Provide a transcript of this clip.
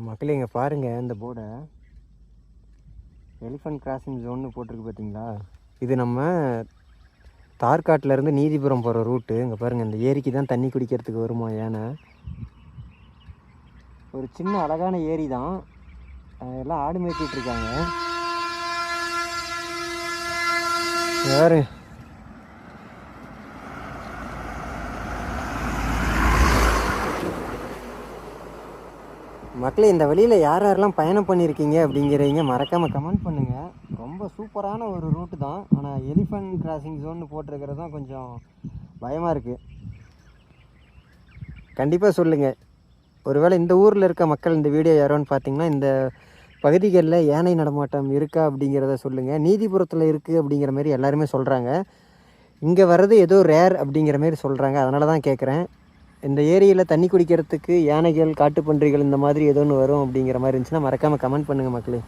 மக்களே இங்கே பாருங்கள் இந்த போர்டை, எலிஃபண்ட் கிராசிங் ஜோன்னு போட்டிருக்கு பார்த்தீங்களா. இது நம்ம தார்காட்டிலேருந்து நீதிபுரம் போகிற ரூட்டு. இங்கே பாருங்கள், இந்த ஏரிக்கு தான் தண்ணி குடிக்கிறதுக்கு வருமா யானை. ஒரு சின்ன அழகான ஏரி தான், எல்லாம் ஆடு மேய்ச்சிட்ருக்காங்க. யாரு மக்களே, இந்த வழியில் யார் யாரெல்லாம் பயணம் பண்ணியிருக்கீங்க அப்படிங்கிறீங்க மறக்காமல் கமெண்ட் பண்ணுங்கள். ரொம்ப சூப்பரான ஒரு ரூட்டு தான். ஆனால் எலிஃபண்ட் கிராசிங் ஜோன்னு போட்டிருக்கிறது தான் கொஞ்சம் பயமாக இருக்குது. கண்டிப்பாக சொல்லுங்கள், ஒருவேளை இந்த ஊரில் இருக்க மக்கள் இந்த வீடியோ யாரோன்னு பார்த்தீங்கன்னா இந்த பகுதிகளில் யானை நடமாட்டம் இருக்கா அப்படிங்கிறத சொல்லுங்கள். நீதிபுரத்தில் இருக்குது அப்படிங்கிற மாதிரி எல்லாருமே சொல்கிறாங்க. இங்கே வர்றது ஏதோ ரேர் அப்படிங்கிற மாதிரி சொல்கிறாங்க. அதனால தான் கேட்குறேன். இந்த ஏரியில் தண்ணி குடிக்கிறதுக்கு யானைகள், காட்டுப்பன்றிகள் இந்த மாதிரி ஏதோ ஒன்று வரும் அப்படிங்கிற மாதிரி இருந்துச்சுன்னா மறக்காமல் கமெண்ட் பண்ணுங்கள் மக்களே.